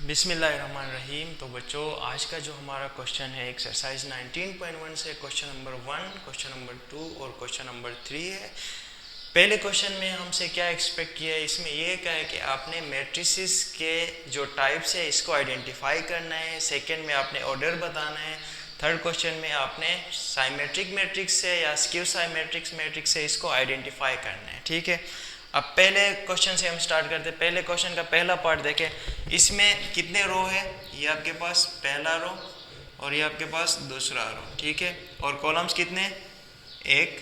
बिस्मिल्लाहिर्रहमानिर्रहीम। तो बच्चों, आज का जो हमारा क्वेश्चन है एक्सरसाइज 19.1 से क्वेश्चन नंबर 1, क्वेश्चन नंबर 2 और क्वेश्चन नंबर 3 है। पहले क्वेश्चन में हमसे क्या एक्सपेक्ट किया है, इसमें यह कहा है कि आपने मैट्रिसेस के जो टाइप्स है इसको आइडेंटिफाई करना है। सेकंड में आपने ऑर्डर बताना है। थर्ड क्वेश्चन में आपने साइमेट्रिक मैट्रिक्स से या स्क्यू साइमेट्रिक मैट्रिक्स से इसको आइडेंटिफाई करना है। ठीक है, अब पहले क्वेश्चन से हम स्टार्ट करते हैं। पहले क्वेश्चन का पहला पार्ट देखें। इसमें कितने रो है, ये आपके पास पहला रो और ये आपके पास दूसरा रो। ठीक है, और कॉलम्स कितने, एक,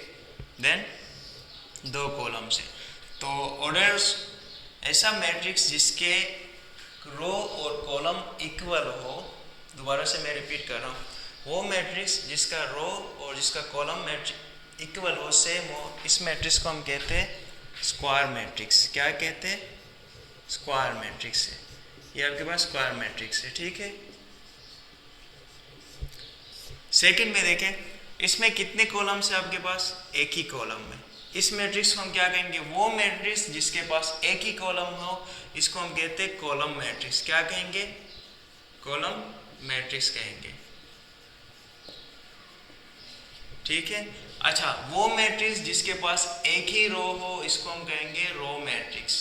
देन दो कॉलम्स है। तो ऑर्डर्स ऐसा मैट्रिक्स जिसके रो और कॉलम इक्वल हो, दोबारा से मैं रिपीट कर रहा हूँ, वो मैट्रिक्स जिसका रो और जिसका कॉलम मैट्रिक्स इक्वल हो, सेम हो, इस मैट्रिक्स को हम कहते हैं स्क्वायर मैट्रिक्स। क्या कहते हैं, स्क्वायर मैट्रिक्स है। ये आपके पास स्क्वायर मैट्रिक्स है। ठीक है, सेकंड में देखें, इसमें कितने कॉलम्स है आपके पास, एक ही कॉलम में। इस मैट्रिक्स को हम क्या कहेंगे, वो मैट्रिक्स जिसके पास एक ही कॉलम हो, इसको हम कहते हैं कॉलम मैट्रिक्स। क्या कहेंगे, कॉलम मैट्रिक्स कहेंगे। ठीक है, अच्छा, वो मैट्रिक्स जिसके पास एक ही रो हो, इसको हम कहेंगे रो मैट्रिक्स।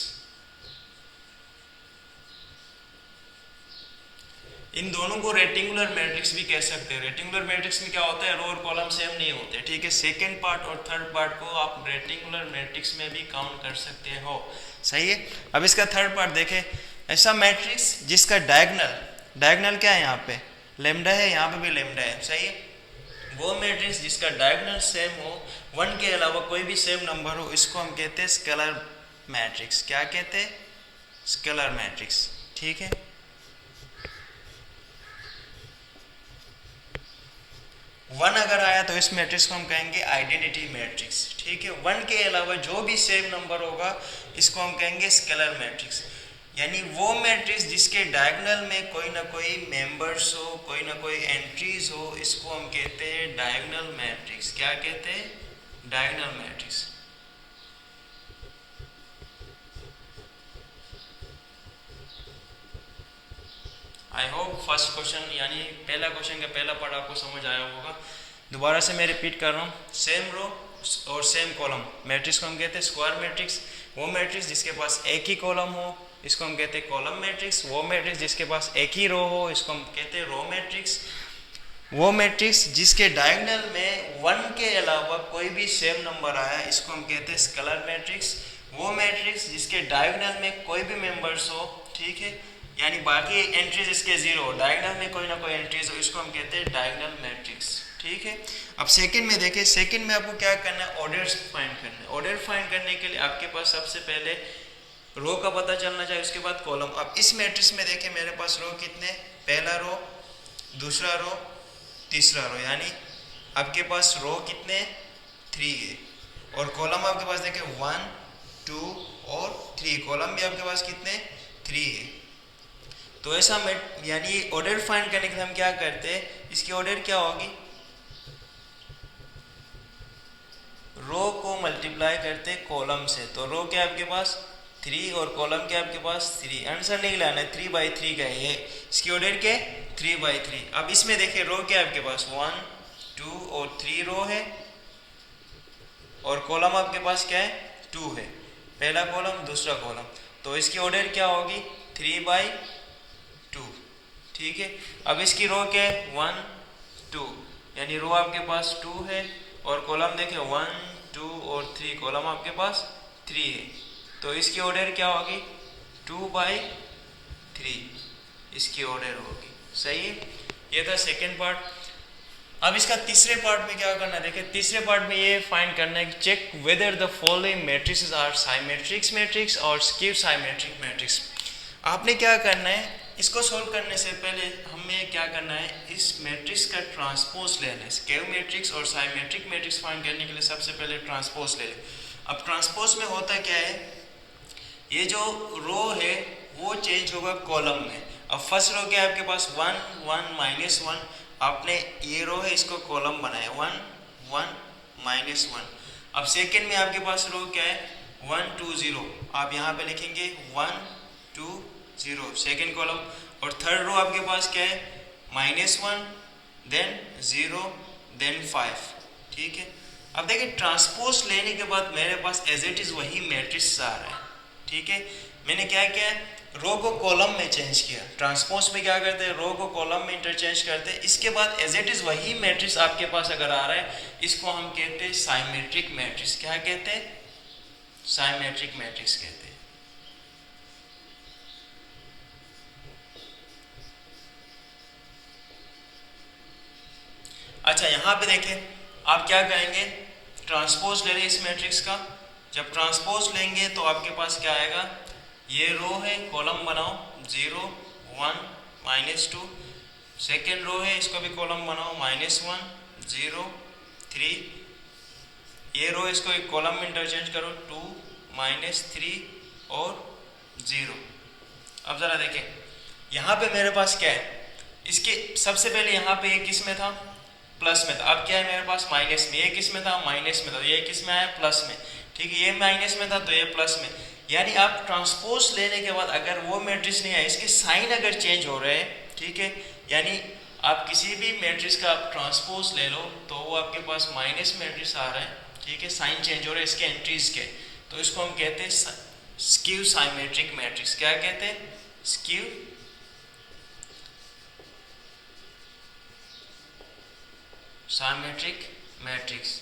इन दोनों को रेक्टेंगुलर मैट्रिक्स भी कह सकते हैं। रेक्टेंगुलर मैट्रिक्स में क्या होता है, रो और कॉलम सेम नहीं होते। ठीक है, सेकंड पार्ट और थर्ड पार्ट को आप रेक्टेंगुलर मैट्रिक्स में भी काउंट कर सकते हो। सही है, अब इसका थर्ड पार्ट देखें। ऐसा मैट्रिक्स जिसका डायगोनल क्या है, यहाँ पे लेमडा है, यहाँ पे भी लेमडा है। सही है, वो मैट्रिक्स जिसका डायगोनल सेम हो, वन के अलावा कोई भी सेम नंबर हो, इसको हम कहते हैं स्केलर मैट्रिक्स। क्या कहते हैं, स्केलर मैट्रिक्स। ठीक है, वन अगर आया तो इस मैट्रिक्स को हम कहेंगे आइडेंटिटी मैट्रिक्स। ठीक है, वन के अलावा जो भी सेम नंबर होगा इसको हम कहेंगे स्केलर मैट्रिक्स। यानी वो मैट्रिक्स जिसके डायगोनल में कोई ना कोई मेंबर्स हो, कोई ना कोई एंट्रीज हो, इसको हम कहते हैं डायगोनल मैट्रिक्स। क्या कहते हैं, diagonal matrix. I hope first question यानी पहला क्वेश्चन का पहला पार्ट आपको समझ आया होगा। दोबारा से मैं रिपीट कर रहा हूँ, सेम रो और सेम कॉलम मैट्रिक्स को हम कहते हैं स्क्वायर मैट्रिक्स। वो मैट्रिक्स जिसके पास एक ही कॉलम हो, इसको हम कहते हैं कॉलम मैट्रिक्स। वो मैट्रिक्स जिसके पास एक ही रो हो, इसको हम कहते हैं रो मैट्रिक्स। वो मैट्रिक्स जिसके डायगोनल में वन के अलावा कोई भी सेम नंबर आया, इसको हम कहते हैं स्केलर मैट्रिक्स। वो मैट्रिक्स जिसके डायगोनल में कोई भी मेंबर्स हो, ठीक है, यानी बाकी एंट्रीज इसके जीरो, डायगोनल में कोई ना कोई एंट्रीज हो, इसको हम कहते हैं डायगोनल मैट्रिक्स। ठीक है, अब सेकंड में देखें। सेकंड में आपको क्या करना है, ऑर्डर्स फाइंड करना है। ऑर्डर फाइंड करने के लिए आपके पास सबसे पहले रो का पता चलना चाहिए, उसके बाद कॉलम। अब इस मैट्रिक्स में देखें, मेरे पास रो कितने, पहला रो, दूसरा रो, तीसरा रो, यानी आपके पास रो कितने, 3 है। और कॉलम आपके पास देखें 1, 2 और 3, कॉलम भी आपके पास कितने, 3 है। तो ऐसा यानी ऑर्डर फाइंड करने के लिए हम क्या करते हैं, इसकी ऑर्डर क्या होगी, रो को मल्टीप्लाई करते कॉलम से। तो रो क्या आपके पास 3 और कॉलम क्या आपके पास 3। आंसर नहीं लाना है, 3/3 का है ये, इसकी ऑर्डर क्या 3/3। अब इसमें देखिए रो क्या आपके पास 1, 2 और 3 रो है, और कॉलम आपके पास क्या है 2 है, पहला कॉलम दूसरा कॉलम। तो इसकी ऑर्डर क्या होगी 3/2। ठीक है, अब इसकी रो क्या है 1, 2, यानी रो आपके पास 2 है, और कॉलम देखें 1, 2 और 3, कॉलम आपके पास 3 है। तो इसकी ऑर्डर क्या होगी 2/3, इसकी ऑर्डर होगी। सही है, ये था सेकेंड पार्ट। अब इसका तीसरे पार्ट में क्या करना है, देखिए तीसरे पार्ट में ये फाइंड करना है कि check whether the following matrix are symmetrics matrix और स्क्यू साइमेट्रिक मैट्रिक्स। आपने क्या करना है, इसको सोल्व करने से पहले हमें क्या करना है, इस मैट्रिक्स का ट्रांसपोज लेना है। स्क्यू मैट्रिक्स और साइमेट्रिक मैट्रिक्स फाइंड करने के लिए सबसे पहले ट्रांसपोज ले लें। अब ट्रांसपोज में होता क्या है, ये जो रो है वो चेंज होगा कॉलम में। अब फर्स्ट रो क्या है आपके पास 1, 1, -1, आपने ये रो है इसको कॉलम बनाया 1, 1, -1। अब सेकंड में आपके पास रो क्या है 1, 2, 0, आप यहाँ पे लिखेंगे 1, 2, 0 सेकेंड कॉलम, और थर्ड रो आपके पास क्या है, -1 देन 0 देन 5, ठीक है। अब देखिए ट्रांसपोज लेने के बाद मेरे पास एज इट इज़ वही मैट्रिक्स आ रहा है, ठीक है। मैंने क्या किया, रो को कॉलम में चेंज किया। ट्रांसपोज में क्या करते हैं, रो को कॉलम में इंटरचेंज करते हैं। इसके बाद एज इट इज़ वही मैट्रिक्स आपके पास अगर आ रहा है, इसको हम कहते हैं साइमेट्रिक मैट्रिक्स। क्या कहते हैं, साइमेट्रिक मैट्रिक्स कहते हैं। अच्छा यहाँ पे देखें, आप क्या करेंगे, ट्रांसपोज ले रहे इस मैट्रिक्स का। जब ट्रांसपोज लेंगे तो आपके पास क्या आएगा, ये रो है, कॉलम बनाओ 0 1 -2, सेकेंड रो है, इसको भी कॉलम बनाओ -1 0 3, ये रो इसको एक कॉलम में इंटरचेंज करो 2 -3 और 0। अब ज़रा देखें यहाँ पे मेरे पास क्या है, इसके सबसे पहले यहाँ पे ये किस में था, प्लस में था। अब क्या है मेरे पास माइनस में, ये किस में था, माइनस में था, ये किस में आया, प्लस में, ठीक है। ये माइनस में था तो ये प्लस में। यानी आप ट्रांसपोज लेने के बाद अगर वो मैट्रिक्स नहीं है, इसके साइन अगर चेंज हो रहे हैं, ठीक है, यानी आप किसी भी मैट्रिक्स का आप ट्रांसपोज ले लो तो वो आपके पास माइनस मैट्रिक्स आ रहा है, ठीक है, साइन चेंज हो रहे हैं इसके एंट्रीज के, तो इसको हम कहते हैं स्क्यू साइमेट्रिक मैट्रिक्स। क्या कहते हैं, स्क्यू साइमेट्रिक मैट्रिक्स।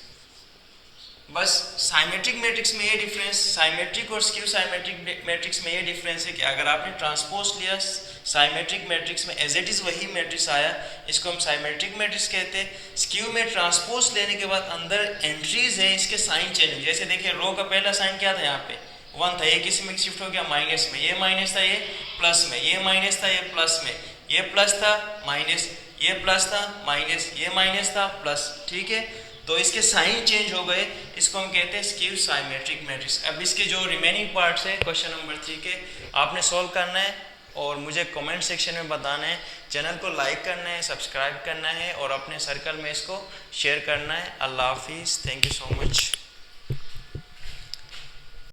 बस साइमेट्रिक मैट्रिक्स में ये डिफरेंस, साइमेट्रिक और स्क्यू साइमेट्रिक मैट्रिक्स में ये डिफरेंस है कि अगर आपने ट्रांसपोज लिया साइमेट्रिक मैट्रिक्स में, एज इट इज़ वही मैट्रिक्स आया, इसको हम साइमेट्रिक मैट्रिक्स कहते हैं। स्क्यू में ट्रांसपोज लेने के बाद अंदर एंट्रीज है, इसके साइन चेंज हो। जैसे देखिए रो का पहला साइन क्या था, यहाँ पे 1 था, ये किस में शिफ्ट हो गया, माइनस में, ये माइनस था, ये प्लस में, ये माइनस था, ये प्लस में, ये प्लस था, माइनस, ये प्लस था, माइनस, ये माइनस था, प्लस, ठीक है। तो इसके साइन चेंज हो गए, इसको हम कहते हैं स्क्यू साइमेट्रिक मैट्रिक्स। अब इसके जो रिमेनिंग पार्ट्स है क्वेश्चन नंबर 3 के आपने सॉल्व करना है और मुझे कमेंट सेक्शन में बताना है। चैनल को लाइक करना है, सब्सक्राइब करना है और अपने सर्कल में इसको शेयर करना है। अल्लाह हाफिज़, थैंक यू सो मच।